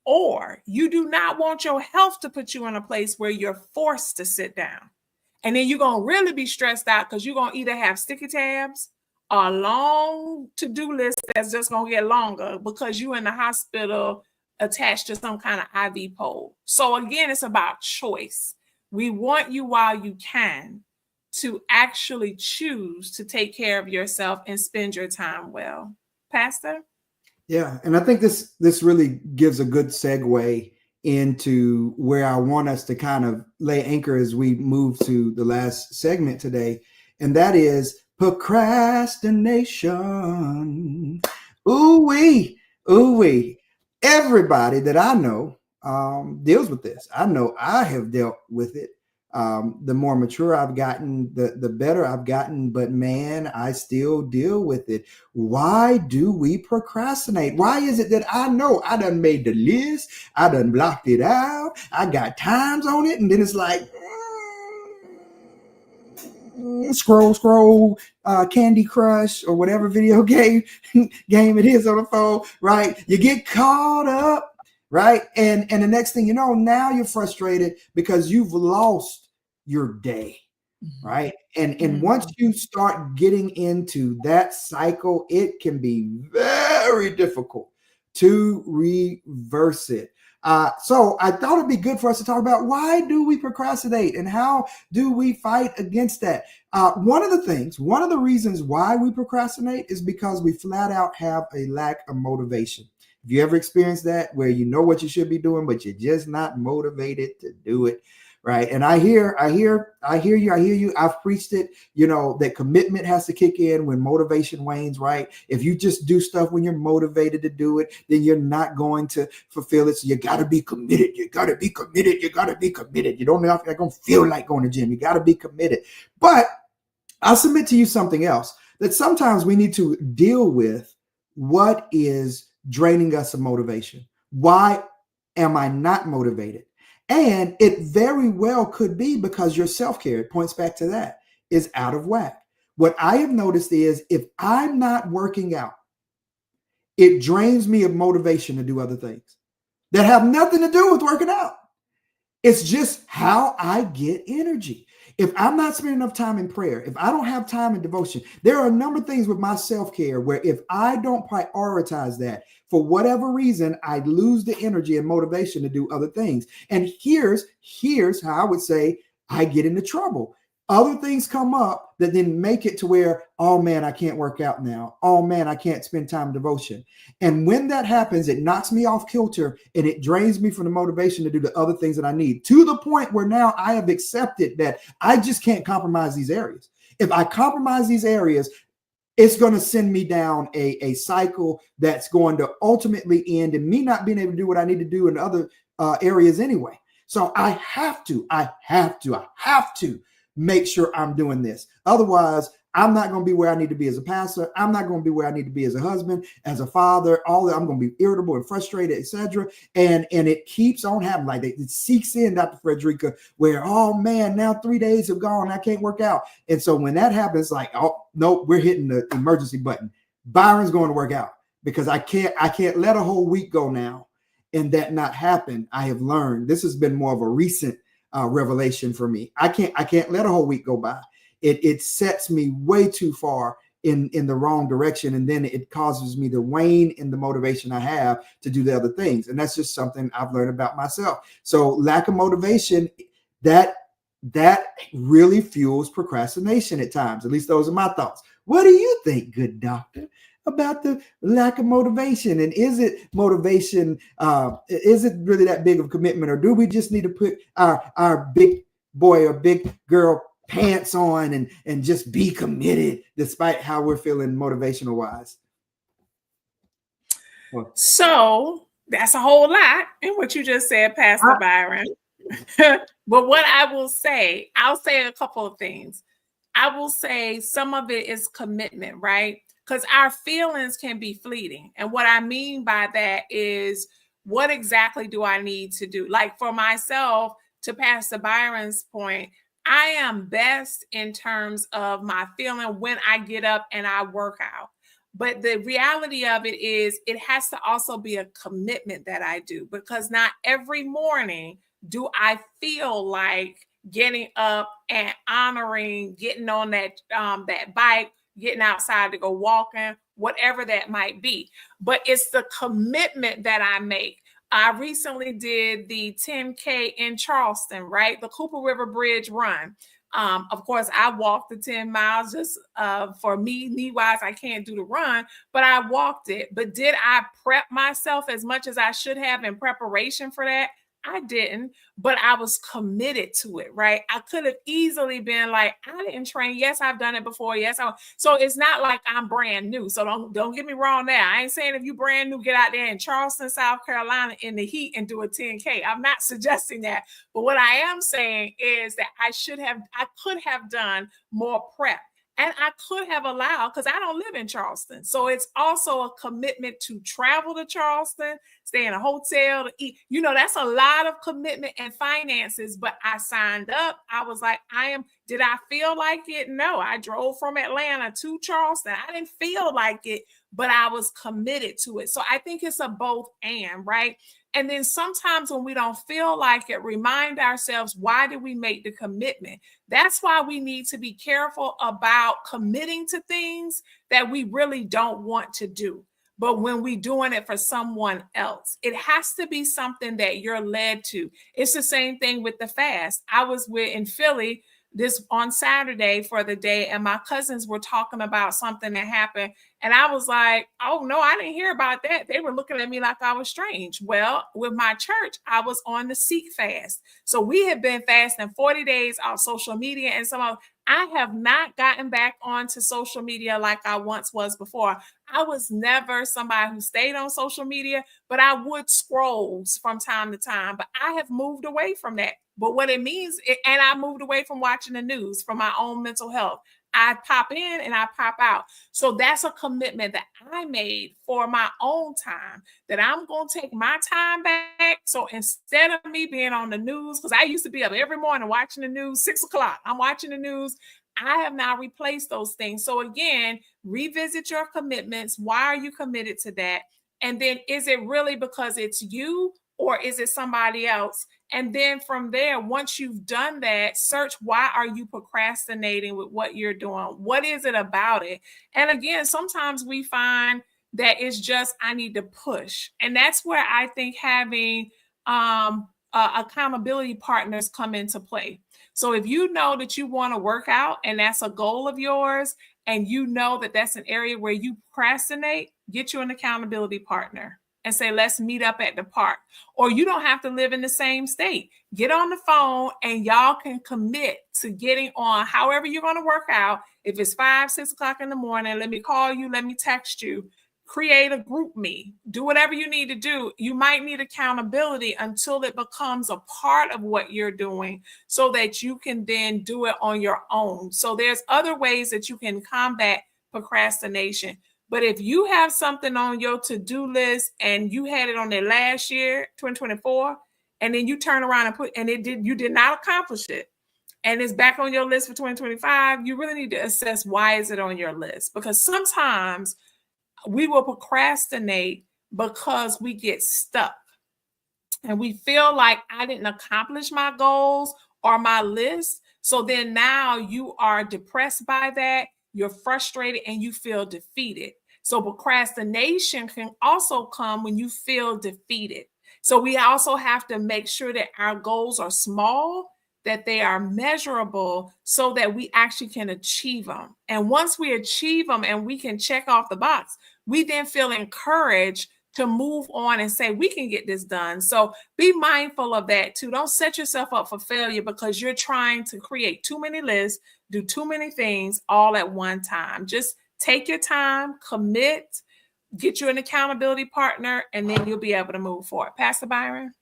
or you do not want your health to put you in a place where you're forced to sit down. And then you're going to really be stressed out, because you're going to either have sticky tabs or a long to-do list that's just going to get longer because you're in the hospital attached to some kind of IV pole. So again, it's about choice. We want you, while you can, to actually choose to take care of yourself and spend your time well. Pastor? Yeah, and I think this really gives a good segue into where I want us to kind of lay anchor as we move to the last segment today, and that is procrastination. Ooh-wee. Everybody that I know deals with this. I know I have dealt with it. The more mature I've gotten, the better I've gotten, but man, I still deal with it. Why do we procrastinate? Why is it that I know I done made the list, I done blocked it out, I got times on it, and then it's like, scroll, Candy Crush or whatever video game it is on the phone, right? You get caught up, right? And the next thing you know, now you're frustrated because you've lost your day, right? And once you start getting into that cycle, it can be very difficult to reverse it. So I thought it'd be good for us to talk about, why do we procrastinate and how do we fight against that? One of the reasons why we procrastinate is because we flat out have a lack of motivation. Have you ever experienced that, where you know what you should be doing, but you're just not motivated to do it? Right. And I hear you. I've preached it, that commitment has to kick in when motivation wanes, right? If you just do stuff when you're motivated to do it, then you're not going to fulfill it. So you got to be committed. You got to be committed. You don't know if you're going to feel like going to the gym. You got to be committed. But I'll submit to you something else, that sometimes we need to deal with what is draining us of motivation. Why am I not motivated? And it very well could be because your self-care, it points back to that, is out of whack. What I have noticed is if I'm not working out, it drains me of motivation to do other things that have nothing to do with working out. It's just how I get energy. If I'm not spending enough time in prayer, if I don't have time in devotion, there are a number of things with my self-care where if I don't prioritize that, for whatever reason, I lose the energy and motivation to do other things. And here's how I would say I get into trouble. Other things come up that then make it to where, oh man, I can't work out now. Oh man, I can't spend time in devotion. And when that happens, it knocks me off kilter and it drains me from the motivation to do the other things that I need, to the point where now I have accepted that I just can't compromise these areas. If I compromise these areas, it's going to send me down a cycle that's going to ultimately end in me not being able to do what I need to do in other areas anyway. So I have to make sure I'm doing this. Otherwise, I'm not going to be where I need to be as a pastor. I'm not going to be where I need to be as a husband, as a father. All that, I'm going to be irritable and frustrated, etc. And it keeps on happening. Like it seeks in, Dr. Fredrica, where, oh man, now 3 days have gone. I can't work out. And so when that happens, like, oh no, we're hitting the emergency button. Byron's going to work out because I can't let a whole week go now and that not happen. I have learned, this has been more of a recent revelation for me. I can't let a whole week go by. It sets me way too far in the wrong direction, and then it causes me to wane in the motivation I have to do the other things. And that's just something I've learned about myself. So lack of motivation, that really fuels procrastination at times. At least those are my thoughts. What do you think, good doctor, about the lack of motivation? And is it motivation? Is it really that big of a commitment, or do we just need to put our big boy or big girl pants on and just be committed despite how we're feeling motivational wise? Well, so that's a whole lot in what you just said, Pastor Byron. But what I will say, I'll say a couple of things. I will say some of it is commitment, right? Because our feelings can be fleeting. And what I mean by that is, what exactly do I need to do? Like for myself, to Pastor Byron's point, I am best in terms of my feeling when I get up and I work out. But the reality of it is, it has to also be a commitment that I do, because not every morning do I feel like getting up and honoring, getting on that bike, getting outside to go walking, whatever that might be. But it's the commitment that I make. I recently did the 10K in Charleston, right? The Cooper River Bridge run. Of course, I walked the 10 miles just for me, knee-wise, I can't do the run, but I walked it. But did I prep myself as much as I should have in preparation for that? I didn't, but I was committed to it, right? I could have easily been like, I didn't train. Yes, I've done it before. Yes, so it's not like I'm brand new. So don't get me wrong there. I ain't saying if you brand new, get out there in Charleston, South Carolina in the heat and do a 10K. I'm not suggesting that. But what I am saying is that I could have done more prep. And I could have allowed, because I don't live in Charleston. So it's also a commitment to travel to Charleston, stay in a hotel, to eat. You know, that's a lot of commitment and finances. But I signed up. I was like, did I feel like it? No, I drove from Atlanta to Charleston. I didn't feel like it, but I was committed to it. So I think it's a both and, right? And then sometimes when we don't feel like it, remind ourselves, why did we make the commitment? That's why we need to be careful about committing to things that we really don't want to do. But when we're doing it for someone else, it has to be something that you're led to. It's the same thing with the fast. I was in Philly this on Saturday for the day, and my cousins were talking about something that happened. And I was like, oh no, I didn't hear about that. They were looking at me like I was strange. Well, with my church, I was on the Seek fast. So we have been fasting 40 days off social media and I have not gotten back onto social media like I once was before. I was never somebody who stayed on social media, but I would scroll from time to time. But I have moved away from that. But what it means, and I moved away from watching the news for my own mental health. I pop in and I pop out. So that's a commitment that I made for my own time, that I'm going to take my time back. So instead of me being on the news, because I used to be up every morning watching the news, 6 o'clock, I'm watching the news. I have now replaced those things. So again, revisit your commitments. Why are you committed to that? And then is it really because it's you, or is it somebody else? And then from there, once you've done that, search, why are you procrastinating with what you're doing? What is it about it? And again, sometimes we find that it's just, I need to push. And that's where I think having accountability partners come into play. So if you know that you want to work out and that's a goal of yours, and you know that that's an area where you procrastinate, get you an accountability partner and say, let's meet up at the park. Or you don't have to live in the same state. Get on the phone and y'all can commit to getting on however you're going to work out. If it's 5, 6 o'clock in the morning, let me call you, let me text you. Create a group me, do whatever you need to do. You might need accountability until it becomes a part of what you're doing so that you can then do it on your own. So there's other ways that you can combat procrastination. But if you have something on your to-do list and you had it on there last year, 2024, and then you turn around and you did not accomplish it, and it's back on your list for 2025, you really need to assess, why is it on your list? Because sometimes we will procrastinate because we get stuck and we feel like I didn't accomplish my goals or my list. So then now you are depressed by that, you're frustrated, and you feel defeated. So procrastination can also come when you feel defeated. So we also have to make sure that our goals are small, that they are measurable, so that we actually can achieve them. And once we achieve them and we can check off the box, we then feel encouraged to move on and say, we can get this done. So be mindful of that too. Don't set yourself up for failure because you're trying to create too many lists, do too many things all at one time. Just take your time, commit, get you an accountability partner, and then you'll be able to move forward. Pastor Byron?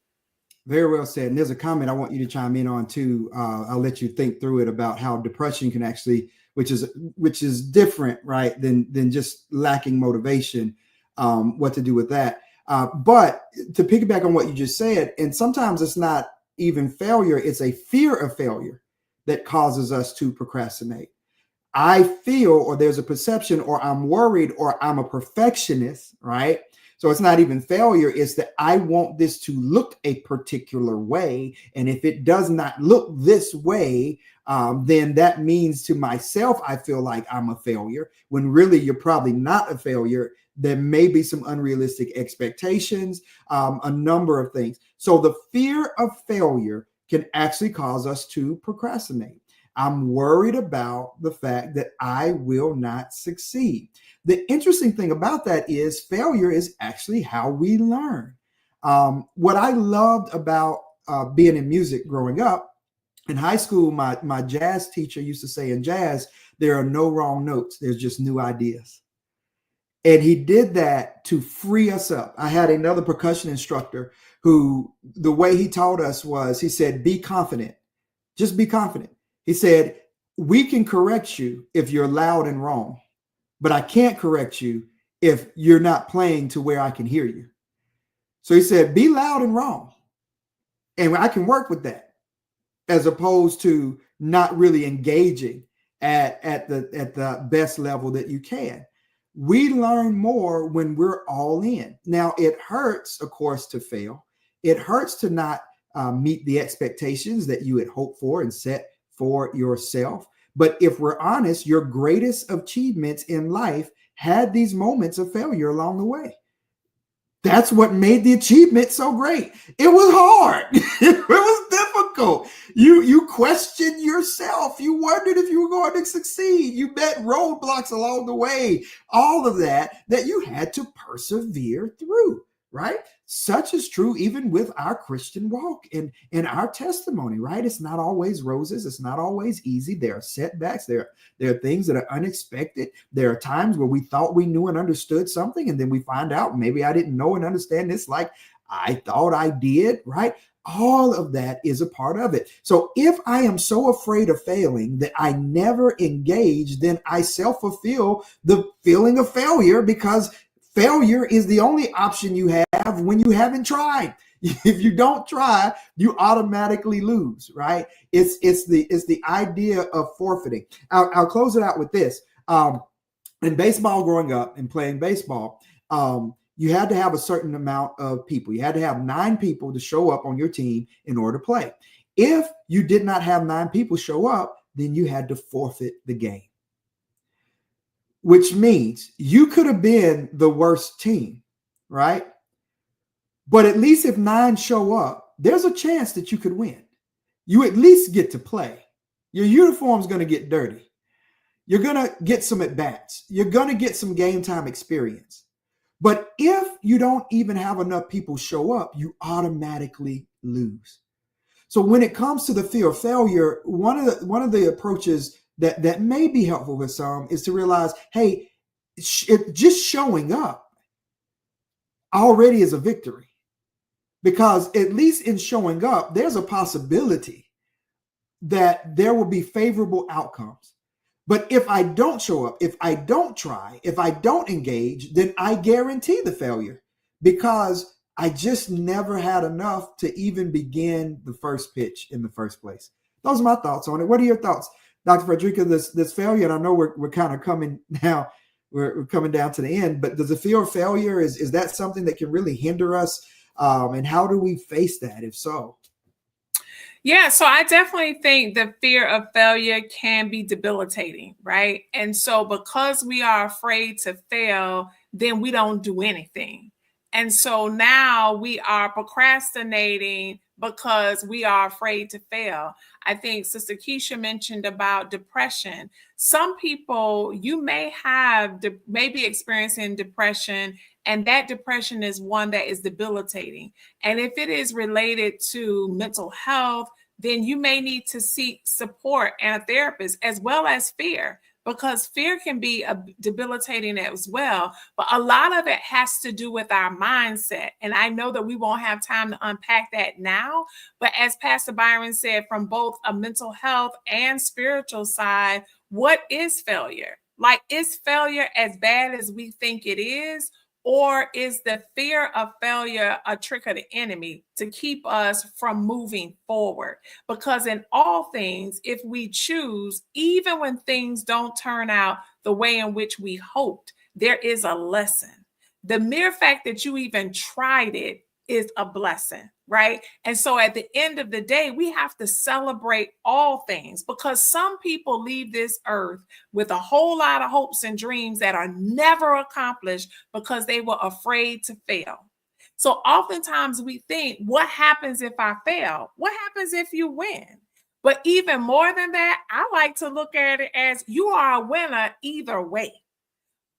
Very well said. And there's a comment I want you to chime in on too. I'll let you think through it about how depression can actually, which is different, right, than just lacking motivation. What to do with that? But to piggyback on what you just said, and sometimes it's not even failure; it's a fear of failure that causes us to procrastinate. I feel, or there's a perception, or I'm worried, or I'm a perfectionist, right? So it's not even failure. It's that I want this to look a particular way. And if it does not look this way, then that means to myself, I feel like I'm a failure, when really you're probably not a failure. There may be some unrealistic expectations, a number of things. So the fear of failure can actually cause us to procrastinate. I'm worried about the fact that I will not succeed. The interesting thing about that is failure is actually how we learn. What I loved about being in music growing up, in high school, my jazz teacher used to say, in jazz, there are no wrong notes. There's just new ideas. And he did that to free us up. I had another percussion instructor who, the way he taught us was, he said, be confident. Just be confident. He said, we can correct you if you're loud and wrong, but I can't correct you if you're not playing to where I can hear you. So he said, be loud and wrong. And I can work with that, as opposed to not really engaging at the best level that you can. We learn more when we're all in. Now, it hurts, of course, to fail. It hurts to not meet the expectations that you had hoped for and set for yourself. But if we're honest, your greatest achievements in life had these moments of failure along the way. That's what made the achievement so great. It was hard. It was difficult. You questioned yourself. You wondered if you were going to succeed. You met roadblocks along the way. All of that you had to persevere through, right? Such is true even with our Christian walk and our testimony, right? It's not always roses. It's not always easy. There are setbacks. There are things that are unexpected. There are times where we thought we knew and understood something, and then we find out maybe I didn't know and understand this like I thought I did, right? All of that is a part of it. So if I am so afraid of failing that I never engage, then I self-fulfill the feeling of failure, because failure is the only option you have when you haven't tried. If you don't try, you automatically lose, right? It's the idea of forfeiting. I'll close it out with this. In baseball, growing up and playing baseball, you had to have a certain amount of people. You had to have 9 people to show up on your team in order to play. If you did not have 9 people show up, then you had to forfeit the game, which means you could have been the worst team, right? But at least if 9 show up, there's a chance that you could win. You at least get to play. Your uniform's going to get dirty. You're going to get some at-bats. You're going to get some game time experience. But if you don't even have enough people show up, you automatically lose. So when it comes to the fear of failure, one of the approaches that may be helpful with some is to realize, hey, just showing up already is a victory. Because at least in showing up, there's a possibility that there will be favorable outcomes. But if I don't show up, if I don't try, if I don't engage, then I guarantee the failure, because I just never had enough to even begin the first pitch in the first place. Those are my thoughts on it. What are your thoughts, Dr. Fredrica, this failure? And I know we're kind of coming now, we're coming down to the end, but does the fear of failure, is that something that can really hinder us? And how do we face that, if so? Yeah, so I definitely think the fear of failure can be debilitating, right? And so because we are afraid to fail, then we don't do anything. And so now we are procrastinating because we are afraid to fail. I think Sister Keisha mentioned about depression. Some people, you may be experiencing depression, and that depression is one that is debilitating. And if it is related to mental health, then you may need to seek support and a therapist, as well as fear, because fear can be debilitating as well. But a lot of it has to do with our mindset. And I know that we won't have time to unpack that now. But as Pastor Byron said, from both a mental health and spiritual side, what is failure? Like, is failure as bad as we think it is? Or is the fear of failure a trick of the enemy to keep us from moving forward? Because in all things, if we choose, even when things don't turn out the way in which we hoped, there is a lesson. The mere fact that you even tried it is a blessing, right? And so at the end of the day, we have to celebrate all things, because some people leave this earth with a whole lot of hopes and dreams that are never accomplished because they were afraid to fail. So oftentimes we think, what happens if I fail? What happens if you win? But even more than that, I like to look at it as you are a winner either way,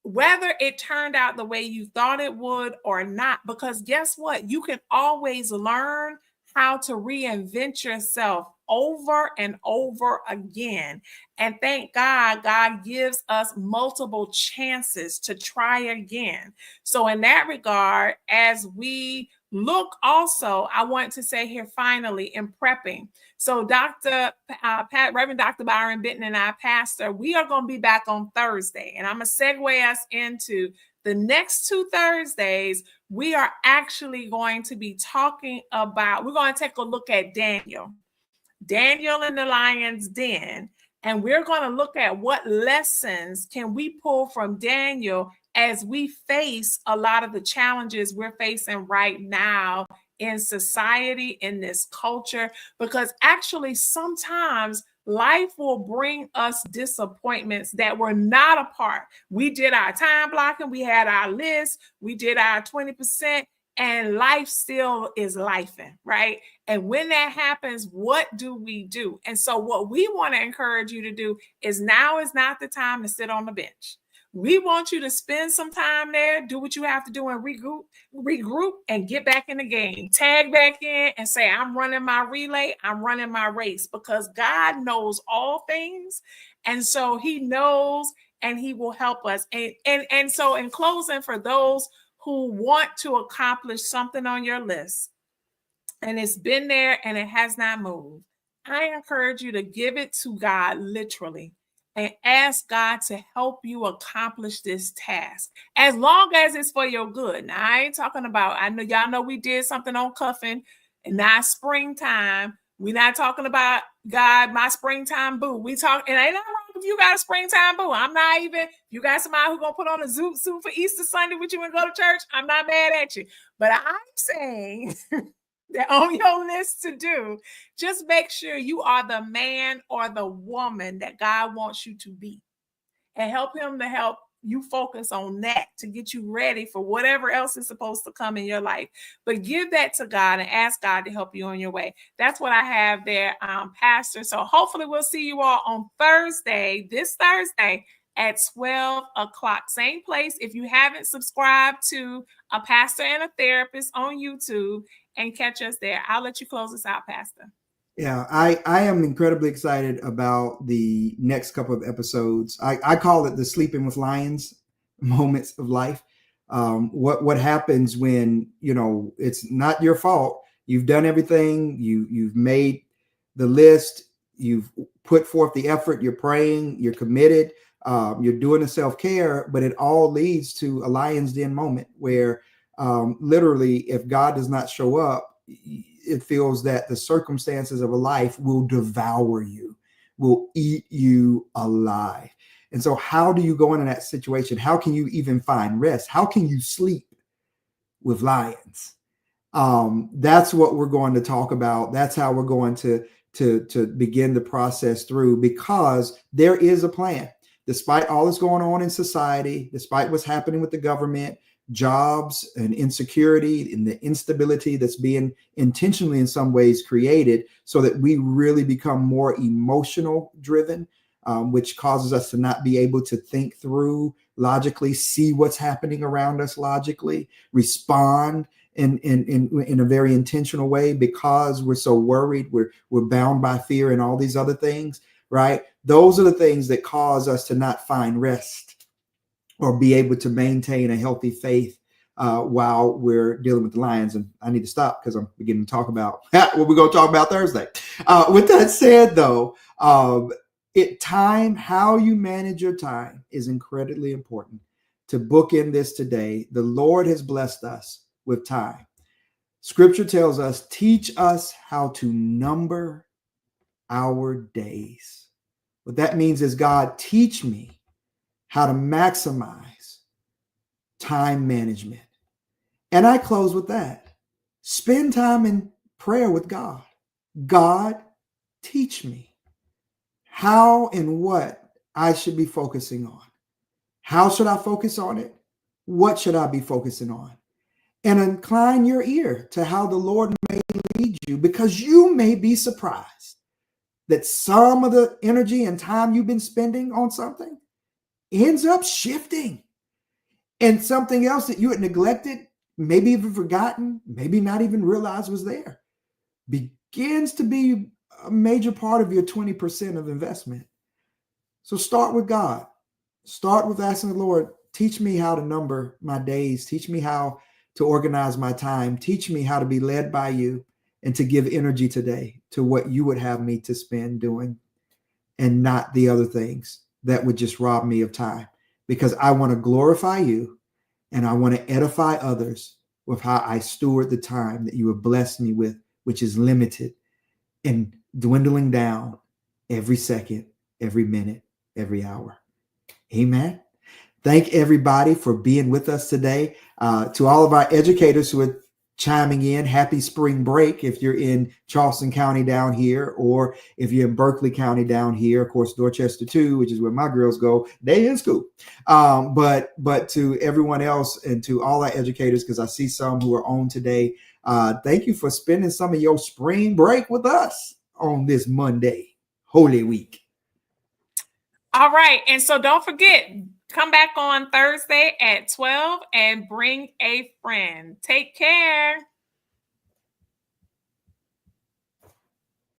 whether it turned out the way you thought it would or not, because guess what? You can always learn how to reinvent yourself over and over again. And thank God, God gives us multiple chances to try again. So in that regard, as we look also, I want to say here finally, in prepping. So Reverend Dr. Byron Benton and I, pastor, we are going to be back on Thursday. And I'm going to segue us into the next 2 Thursdays. We are actually going to be talking about, we're going to take a look at Daniel in the lion's den. And we're going to look at what lessons can we pull from Daniel as we face a lot of the challenges we're facing right now in society, in this culture, because actually sometimes life will bring us disappointments that were not a part. We did our time blocking, we had our list, we did our 20%, and life still is lifing, right? And when that happens, what do we do? And so what we want to encourage you to do is, now is not the time to sit on the bench. We want you to spend some time there, do what you have to do, and regroup and get back in the game. Tag back in and say, I'm running my relay, I'm running my race, because God knows all things. And so he knows, and he will help us. And so in closing, for those who want to accomplish something on your list, and it's been there and it has not moved, I encourage you to give it to God literally and ask God to help you accomplish this task, as long as it's for your good. Now, I ain't talking about, I know y'all know we did something on cuffing and now springtime. We're not talking about God, my springtime boo. We talk, and ain't nothing wrong if you got a springtime boo. I'm not even, you got somebody who's gonna put on a zoot suit for Easter Sunday with you and go to church, I'm not mad at you. But I'm saying that on your list to do, just make sure you are the man or the woman that God wants you to be, and help him to help you focus on that to get you ready for whatever else is supposed to come in your life. But give that to God and ask God to help you on your way. That's what I have there, Pastor. So hopefully we'll see you all on Thursday, this Thursday at 12 o'clock. Same place. If you haven't subscribed to A Pastor and a Therapist on YouTube, and catch us there. I'll let you close us out, Pastor. Yeah, I am incredibly excited about the next couple of episodes. I call it the sleeping with lions moments of life. What happens when, it's not your fault. You've done everything. You've made the list. You've put forth the effort. You're praying. You're committed. You're doing the self-care, but it all leads to a lion's den moment where literally, if God does not show up, it feels that the circumstances of a life will devour you, will eat you alive. And so how do you go into that situation? How can you even find rest? How can you sleep with lions? That's what we're going to talk about. That's how we're going to begin the process through, because there is a plan. Despite all that's going on in society, despite what's happening with the government, jobs and insecurity and the instability that's being intentionally in some ways created so that we really become more emotional driven, which causes us to not be able to think through logically, see what's happening around us logically, respond in a very intentional way, because we're so worried, we're bound by fear and all these other things, right? Those are the things that cause us to not find rest or be able to maintain a healthy faith while we're dealing with the lions. And I need to stop because I'm beginning to talk about what we're going to talk about Thursday. With that said, though, how you manage your time is incredibly important. To bookend this today, the Lord has blessed us with time. Scripture tells us, teach us how to number our days. What that means is, God, teach me how to maximize time management. And I close with that. Spend time in prayer with God. God, teach me how and what I should be focusing on. How should I focus on it? What should I be focusing on? And incline your ear to how the Lord may lead you, because you may be surprised that some of the energy and time you've been spending on something ends up shifting, and something else that you had neglected, maybe even forgotten, maybe not even realized was there, begins to be a major part of your 20% of investment. So start with God. Start with asking the Lord, teach me how to number my days. Teach me how to organize my time. Teach me how to be led by you and to give energy today to what you would have me to spend doing, and not the other things that would just rob me of time, because I want to glorify you and I want to edify others with how I steward the time that you have blessed me with, which is limited and dwindling down every second, every minute, every hour. Amen. Thank everybody for being with us today. To all of our educators who are chiming in, happy spring break if you're in Charleston County down here, or if you're in Berkeley County down here. Of course, Dorchester too, which is where my girls go. They in school. But to everyone else and to all our educators, because I see some who are on today, thank you for spending some of your spring break with us on this Monday, Holy Week. All right. And so don't forget, come back on Thursday at 12 and bring a friend. Take care.